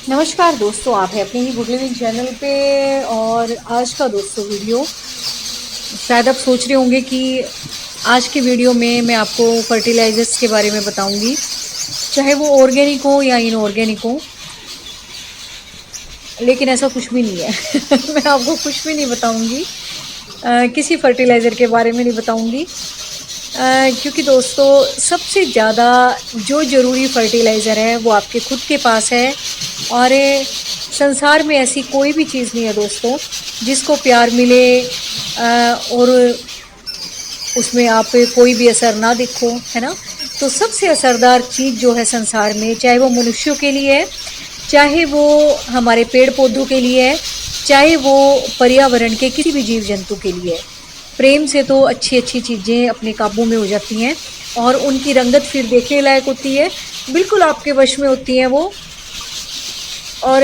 नमस्कार दोस्तों, आप हैं अपने ही वुड लिविंग चैनल पे। और आज का दोस्तों वीडियो, शायद आप सोच रहे होंगे कि आज की वीडियो में मैं आपको फर्टिलाइजर्स के बारे में बताऊंगी, चाहे वो ऑर्गेनिक हो या इनऑर्गेनिक हो। लेकिन ऐसा कुछ भी नहीं है। मैं आपको कुछ भी नहीं बताऊंगी, किसी फर्टिलाइज़र के बारे में नहीं बताऊंगी, क्योंकि दोस्तों सबसे ज़्यादा जो ज़रूरी फर्टिलाइज़र है वो आपके खुद के पास है। और संसार में ऐसी कोई भी चीज़ नहीं है दोस्तों जिसको प्यार मिले और उसमें आप पे कोई भी असर ना दिखो, है ना। तो सबसे असरदार चीज़ जो है संसार में, चाहे वो मनुष्यों के लिए है, चाहे वो हमारे पेड़ पौधों के लिए है, चाहे वो पर्यावरण के किसी भी जीव जंतु के लिए है, प्रेम से तो अच्छी अच्छी चीज़ें अपने काबू में हो जाती हैं और उनकी रंगत फिर देखने लायक होती है, बिल्कुल आपके वश में होती हैं वो। और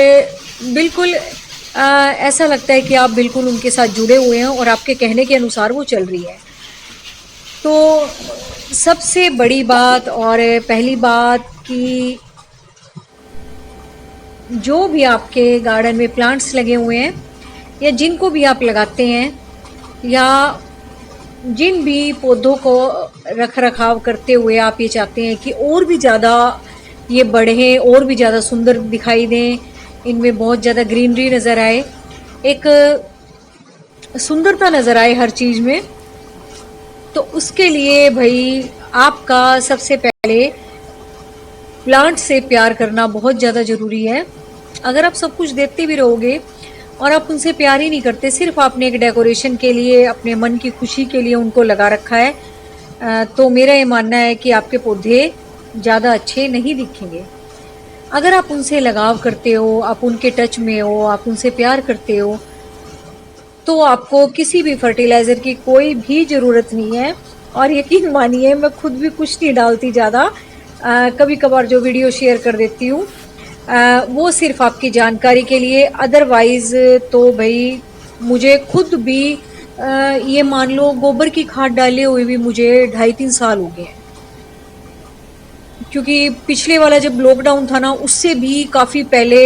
बिल्कुल ऐसा लगता है कि आप बिल्कुल उनके साथ जुड़े हुए हैं और आपके कहने के अनुसार वो चल रही है। तो सबसे बड़ी बात और पहली बात कि जो भी आपके गार्डन में प्लांट्स लगे हुए हैं या जिनको भी आप लगाते हैं या जिन भी पौधों को रख रखाव करते हुए आप ये चाहते हैं कि और भी ज़्यादा ये बढ़ें, और भी ज़्यादा सुंदर दिखाई दें, इनमें बहुत ज़्यादा ग्रीनरी नज़र आए, एक सुंदरता नज़र आए हर चीज़ में, तो उसके लिए भाई आपका सबसे पहले प्लांट से प्यार करना बहुत ज़्यादा ज़रूरी है। अगर आप सब कुछ देते भी रहोगे और आप उनसे प्यार ही नहीं करते, सिर्फ आपने एक डेकोरेशन के लिए, अपने मन की खुशी के लिए उनको लगा रखा है, तो मेरा ये मानना है कि आपके पौधे ज़्यादा अच्छे नहीं दिखेंगे। अगर आप उनसे लगाव करते हो, आप उनके टच में हो, आप उनसे प्यार करते हो, तो आपको किसी भी फर्टिलाइज़र की कोई भी ज़रूरत नहीं है। और यकीन मानिए, मैं खुद भी कुछ नहीं डालती ज़्यादा, कभी कभार जो वीडियो शेयर कर देती हूँ वो सिर्फ आपकी जानकारी के लिए। अदरवाइज़ तो भाई मुझे खुद भी ये मान लो गोबर की खाद डाले हुए भी मुझे 2.5-3 साल हो गए हैं, क्योंकि पिछले वाला जब लॉकडाउन था ना, उससे भी काफ़ी पहले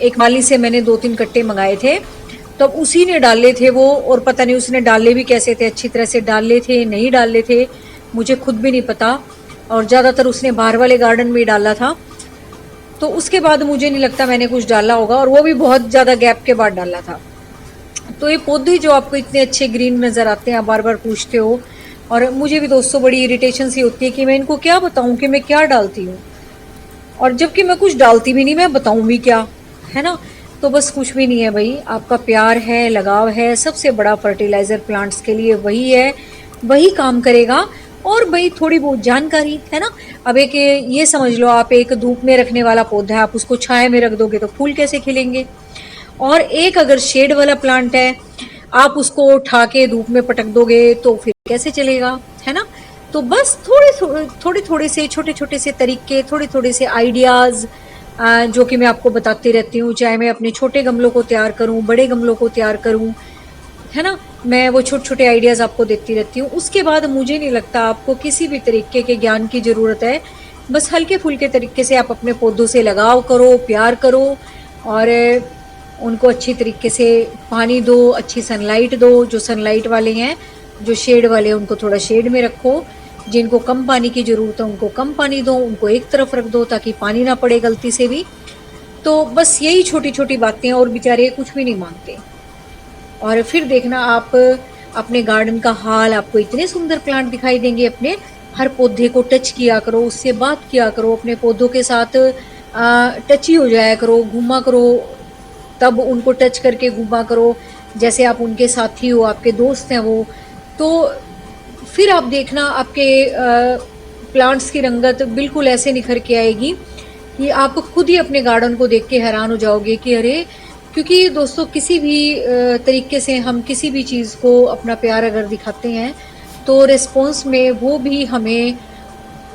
एक माली से मैंने 2-3 कट्टे मंगाए थे, तब उसी ने डाले थे वो। और पता नहीं उसने डाले भी कैसे थे, अच्छी तरह से डाले थे नहीं डाले थे मुझे खुद भी नहीं पता, और ज़्यादातर उसने बाहर वाले गार्डन में ही डाला था। तो उसके बाद मुझे नहीं लगता मैंने कुछ डाला होगा, और वो भी बहुत ज़्यादा गैप के बाद डाला था। तो ये पौधे जो आपको इतने अच्छे ग्रीन नज़र आते हैं, आप बार बार पूछते हो, और मुझे भी दोस्तों बड़ी इरिटेशन सी होती है कि मैं इनको क्या बताऊं कि मैं क्या डालती हूँ, और जबकि मैं कुछ डालती भी नहीं, मैं बताऊं भी क्या, है ना। तो बस कुछ भी नहीं है भाई, आपका प्यार है, लगाव है, सबसे बड़ा फर्टिलाइज़र प्लांट्स के लिए वही है, वही काम करेगा। और भाई थोड़ी बहुत जानकारी, है ना। अब एक ये समझ लो, आप एक धूप में रखने वाला पौधा है, आप उसको छाया में रख दोगे तो फूल कैसे खिलेंगे। और एक अगर शेड वाला प्लांट है, आप उसको उठा के धूप में पटक दोगे तो फिर कैसे चलेगा, है ना। तो बस थोड़े थोड़े से छोटे छोटे से तरीके, थोड़े थोड़े से आइडियाज़ जो कि मैं आपको बताती रहती हूँ, चाहे मैं अपने छोटे गमलों को तैयार करूँ, बड़े गमलों को तैयार करूँ, है ना। मैं वो छोटे छोटे आइडियाज़ आपको देती रहती हूँ। उसके बाद मुझे नहीं लगता आपको किसी भी तरीके के ज्ञान की ज़रूरत है। बस हल्के फुल्के तरीके से आप अपने पौधों से लगाव करो, प्यार करो, और उनको अच्छी तरीके से पानी दो, अच्छी सनलाइट दो। जो सनलाइट वाले हैं, जो शेड वाले हैं, उनको थोड़ा शेड में रखो। जिनको कम पानी की ज़रूरत है उनको कम पानी दो, उनको एक तरफ रख दो ताकि पानी ना पड़े गलती से भी। तो बस यही छोटी छोटी बातें, और बेचारे कुछ भी नहीं मांगते। और फिर देखना आप अपने गार्डन का हाल, आपको इतने सुंदर प्लांट दिखाई देंगे। अपने हर पौधे को टच किया करो, उससे बात किया करो, अपने पौधों के साथ टच ही हो जाया करो, घूमा करो, तब उनको टच करके घूमा करो जैसे आप उनके साथी हो, आपके दोस्त हैं वो। तो फिर आप देखना आपके प्लांट्स की रंगत बिल्कुल ऐसे निखर के आएगी कि आप खुद ही अपने गार्डन को देख के हैरान हो जाओगे कि अरे। क्योंकि दोस्तों किसी भी तरीके से हम किसी भी चीज़ को अपना प्यार अगर दिखाते हैं, तो रिस्पॉन्स में वो भी हमें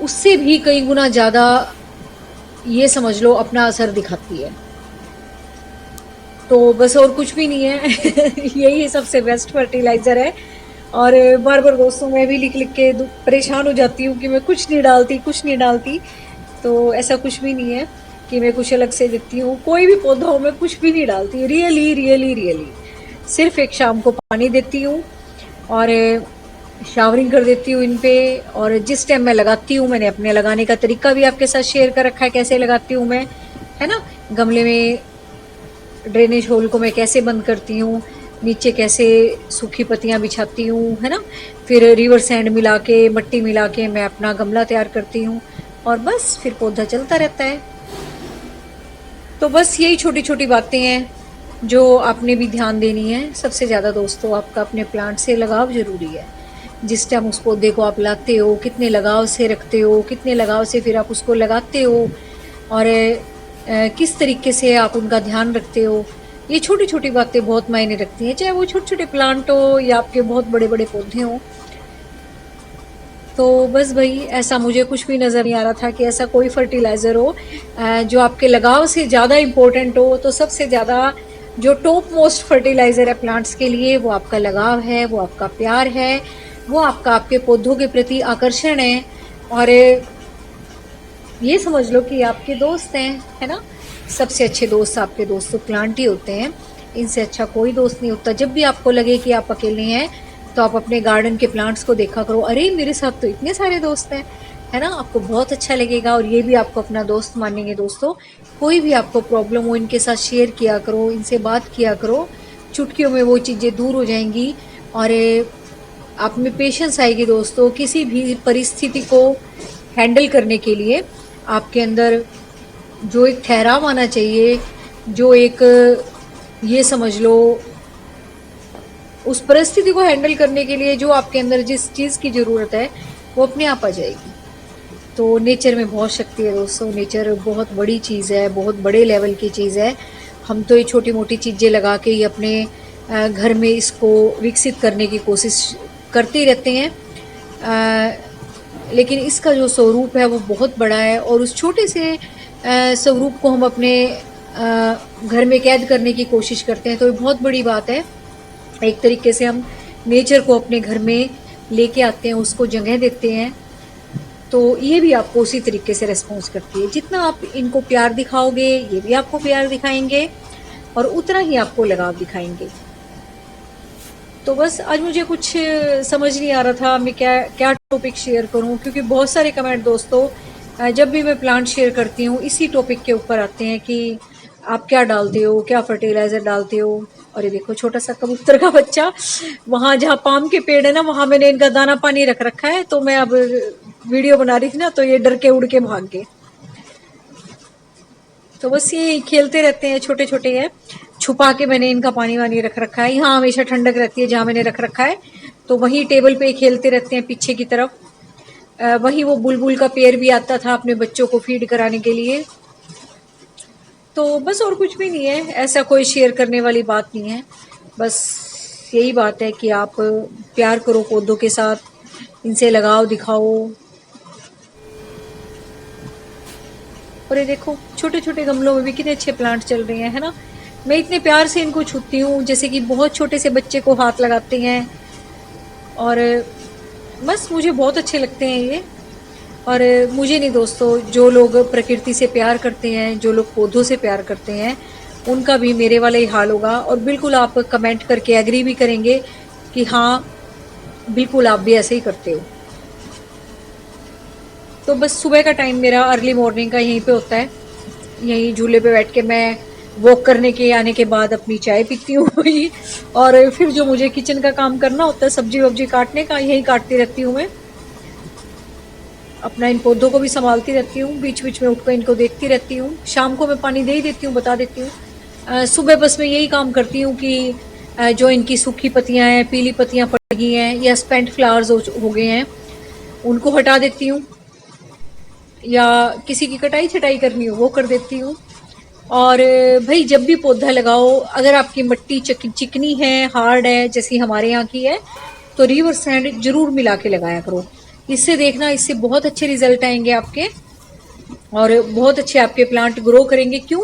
उससे भी कई गुना ज़्यादा, ये समझ लो, अपना असर दिखाती है। तो बस और कुछ भी नहीं है। यही सबसे बेस्ट फर्टिलाइज़र है। और बार बार दोस्तों मैं भी लिख लिख के परेशान हो जाती हूँ कि मैं कुछ नहीं डालती, कुछ नहीं डालती। तो ऐसा कुछ भी नहीं है। कि मैं कुछ अलग से देती हूँ। कोई भी पौधा हो मैं कुछ भी नहीं डालती, रियली रियली रियली। सिर्फ एक शाम को पानी देती हूँ और शावरिंग कर देती हूँ इन पे। और जिस टाइम मैं लगाती हूँ, मैंने अपने लगाने का तरीका भी आपके साथ शेयर कर रखा है, कैसे लगाती हूँ मैं, है ना। गमले में ड्रेनेज होल को मैं कैसे बंद करती हूँ, नीचे कैसे सूखी पत्तियाँ बिछाती हूँ, है ना। फिर रिवर सैंड मिला के, मट्टी मिला के मैं अपना गमला तैयार करती हूँ और बस फिर पौधा चलता रहता है। तो बस यही छोटी छोटी बातें हैं जो आपने भी ध्यान देनी है। सबसे ज़्यादा दोस्तों आपका अपने प्लांट से लगाव ज़रूरी है। जिस टाइम उस पौधे को आप लाते हो, कितने लगाव से रखते हो, कितने लगाव से फिर आप उसको लगाते हो और किस तरीके से आप उनका ध्यान रखते हो, ये छोटी छोटी बातें बहुत मायने रखती हैं। चाहे वो छोटे छोटे प्लांट हो या आपके बहुत बड़े बड़े पौधे हों। तो बस भाई ऐसा मुझे कुछ भी नज़र नहीं आ रहा था कि ऐसा कोई फर्टिलाइज़र हो जो आपके लगाव से ज़्यादा इम्पोर्टेंट हो। तो सबसे ज़्यादा जो टॉप मोस्ट फर्टिलाइज़र है प्लांट्स के लिए, वो आपका लगाव है, वो आपका प्यार है, वो आपका आपके पौधों के प्रति आकर्षण है। और ये समझ लो कि आपके दोस्त हैं, है ना। सबसे अच्छे दोस्त आपके दोस्त तो प्लांट ही होते हैं, इनसे अच्छा कोई दोस्त नहीं होता। जब भी आपको लगे कि आप अकेले हैं तो आप अपने गार्डन के प्लांट्स को देखा करो, अरे मेरे साथ तो इतने सारे दोस्त हैं, है ना। आपको बहुत अच्छा लगेगा और ये भी आपको अपना दोस्त मानेंगे। दोस्तों कोई भी आपको प्रॉब्लम हो, इनके साथ शेयर किया करो, इनसे बात किया करो, चुटकियों में वो चीज़ें दूर हो जाएंगी और आप में पेशेंस आएगी। दोस्तों किसी भी परिस्थिति को हैंडल करने के लिए आपके अंदर जो एक ठहराव आना चाहिए, जो एक ये समझ लो उस परिस्थिति को हैंडल करने के लिए जो आपके अंदर जिस चीज़ की ज़रूरत है वो अपने आप आ जाएगी। तो नेचर में बहुत शक्ति है दोस्तों। नेचर बहुत बड़ी चीज़ है, बहुत बड़े लेवल की चीज़ है। हम तो ये छोटी मोटी चीज़ें लगा के ही अपने घर में इसको विकसित करने की कोशिश करते ही रहते हैं, लेकिन इसका जो स्वरूप है वो बहुत बड़ा है। और उस छोटे से स्वरूप को हम अपने घर में कैद करने की कोशिश करते हैं, तो ये बहुत बड़ी बात है। एक तरीके से हम नेचर को अपने घर में लेके आते हैं, उसको जगह देते हैं, तो ये भी आपको उसी तरीके से रिस्पॉन्स करती है। जितना आप इनको प्यार दिखाओगे ये भी आपको प्यार दिखाएंगे और उतना ही आपको लगाव दिखाएंगे। तो बस आज मुझे कुछ समझ नहीं आ रहा था मैं क्या क्या टॉपिक शेयर करूं, क्योंकि बहुत सारे कमेंट दोस्तों जब भी मैं प्लांट शेयर करती हूँ इसी टॉपिक के ऊपर आते हैं कि आप क्या डालते हो, क्या फर्टिलाइज़र डालते हो। और ये देखो छोटा सा कबूतर का बच्चा, वहाँ जहाँ पाम के पेड़ है ना, वहाँ मैंने इनका दाना पानी रख रखा है। तो मैं अब वीडियो बना रही थी ना, तो ये डर के उड़ के भाग गए। तो बस ये खेलते रहते हैं, छोटे छोटे हैं, छुपा के मैंने इनका पानी वानी रख रखा है। यहाँ हमेशा ठंडक रहती है जहाँ मैंने रख रखा है, तो वहीं टेबल पे खेलते रहते हैं पीछे की तरफ। वहीं वो बुलबुल का पेड़ भी आता था अपने बच्चों को फीड कराने के लिए। तो बस और कुछ भी नहीं है, ऐसा कोई शेयर करने वाली बात नहीं है। बस यही बात है कि आप प्यार करो पौधों के साथ, इनसे लगाव दिखाओ। और ये देखो छोटे छोटे गमलों में भी कितने अच्छे प्लांट चल रहे हैं, है ना। मैं इतने प्यार से इनको छूती हूँ जैसे कि बहुत छोटे से बच्चे को हाथ लगाते हैं। और बस मुझे बहुत अच्छे लगते हैं ये। और मुझे नहीं दोस्तों, जो लोग प्रकृति से प्यार करते हैं, जो लोग पौधों से प्यार करते हैं, उनका भी मेरे वाला ही हाल होगा। और बिल्कुल आप कमेंट करके एग्री भी करेंगे कि हाँ बिल्कुल आप भी ऐसे ही करते हो। तो बस सुबह का टाइम मेरा अर्ली मॉर्निंग का यहीं पे होता है। यहीं झूले पे बैठ के मैं वॉक करने के आने के बाद अपनी चाय पीती हूँ वही। और फिर जो मुझे किचन का काम करना होता है, सब्जी वब्जी काटने का, यही काटती रहती हूँ मैं। अपना इन पौधों को भी संभालती रहती हूँ, बीच बीच में उठकर इनको देखती रहती हूँ। शाम को मैं पानी दे ही देती हूँ, बता देती हूँ। सुबह बस मैं यही काम करती हूँ कि जो इनकी सूखी पत्तियाँ हैं, पीली पत्तियाँ पड़ गई हैं या स्पेंट फ्लावर्स हो गए हैं, उनको हटा देती हूँ, या किसी की कटाई छटाई करनी हो वो कर देती हूँ। और भाई जब भी पौधा लगाओ, अगर आपकी मिट्टी चिकनी है, हार्ड है, जैसी हमारे यहाँ की है, तो रिवर सैंड जरूर मिला के लगाया करो। इससे देखना, इससे बहुत अच्छे रिजल्ट आएंगे आपके और बहुत अच्छे आपके प्लांट ग्रो करेंगे। क्यों?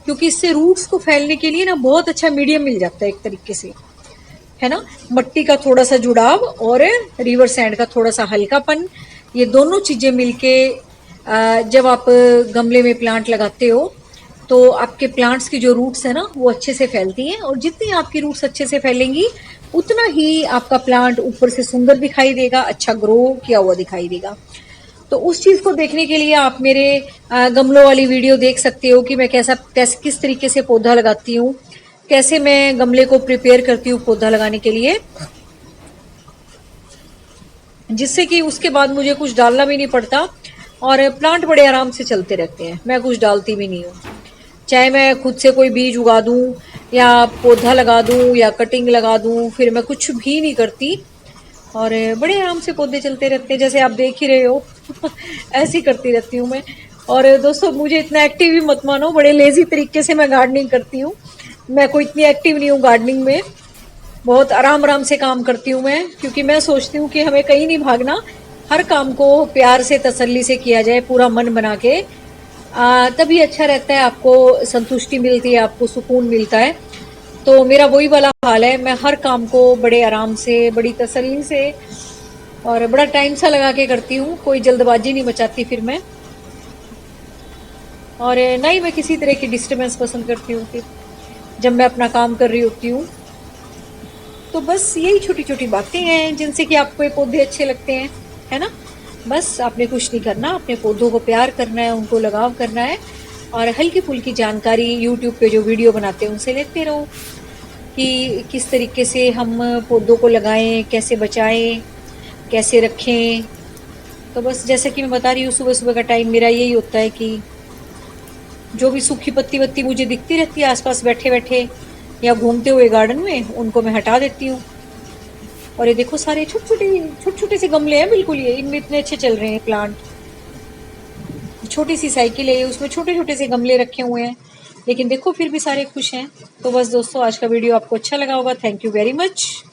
क्योंकि इससे रूट्स को फैलने के लिए ना बहुत अच्छा मीडियम मिल जाता है एक तरीके से, है ना। मट्टी का थोड़ा सा जुड़ाव और रिवर सैंड का थोड़ा सा हल्कापन, ये दोनों चीजें मिलके जब आप गमले में प्लांट लगाते हो तो आपके प्लांट्स की जो रूट्स है ना वो अच्छे से फैलती हैं, और जितनी आपकी रूट्स अच्छे से फैलेंगी उतना ही आपका प्लांट ऊपर से सुंदर दिखाई देगा, अच्छा ग्रो किया हुआ दिखाई देगा। तो उस चीज़ को देखने के लिए आप मेरे गमलों वाली वीडियो देख सकते हो कि मैं किस तरीके से पौधा लगाती हूँ, कैसे मैं गमले को प्रिपेयर करती हूँ पौधा लगाने के लिए, जिससे कि उसके बाद मुझे कुछ डालना भी नहीं पड़ता और प्लांट बड़े आराम से चलते रहते हैं। मैं कुछ डालती भी नहीं हूँ, चाहे मैं खुद से कोई बीज उगा दूँ या पौधा लगा दूँ या कटिंग लगा दूँ, फिर मैं कुछ भी नहीं करती और बड़े आराम से पौधे चलते रहते हैं, जैसे आप देख ही रहे हो। ऐसे ही करती रहती हूँ मैं। और दोस्तों मुझे इतना एक्टिव भी मत मानो, बड़े लेजी तरीके से मैं गार्डनिंग करती हूँ। मैं कोई इतनी एक्टिव नहीं हूँ गार्डनिंग में, बहुत आराम आराम से काम करती हूँ मैं, क्योंकि मैं सोचती हूँ कि हमें कहीं नहीं भागना, हर काम को प्यार से तसल्ली से किया जाए, पूरा मन बना के, तभी अच्छा रहता है, आपको संतुष्टि मिलती है, आपको सुकून मिलता है। तो मेरा वही वाला हाल है, मैं हर काम को बड़े आराम से, बड़ी तसल्ली से और बड़ा टाइम सा लगा के करती हूँ, कोई जल्दबाजी नहीं मचाती फिर मैं, और ना ही मैं किसी तरह की डिस्टर्बेंस पसंद करती हूँ फिर जब मैं अपना काम कर रही होती हूँ। तो बस यही छोटी छोटी बातें हैं जिनसे कि आपको ये पौधे अच्छे लगते हैं, है ना। बस आपने कुछ नहीं करना, अपने पौधों को प्यार करना है, उनको लगाव करना है और हल्की फुल्की जानकारी यूट्यूब पे जो वीडियो बनाते हैं उनसे लेते रहो कि किस तरीके से हम पौधों को लगाएं, कैसे बचाएं, कैसे रखें। तो बस जैसे कि मैं बता रही हूँ, सुबह सुबह का टाइम मेरा यही होता है कि जो भी सूखी पत्ती वत्ती मुझे दिखती रहती है आसपास बैठे बैठे या घूमते हुए गार्डन में, उनको मैं हटा देती हूँ। और ये देखो सारे छोटे छोटे से गमले हैं बिल्कुल, ये इनमें इतने अच्छे चल रहे हैं प्लांट। छोटी सी साइकिल है, उसमें छोटे छोटे से गमले रखे हुए हैं, लेकिन देखो फिर भी सारे खुश हैं। तो बस दोस्तों आज का वीडियो आपको अच्छा लगा होगा। Thank you very much.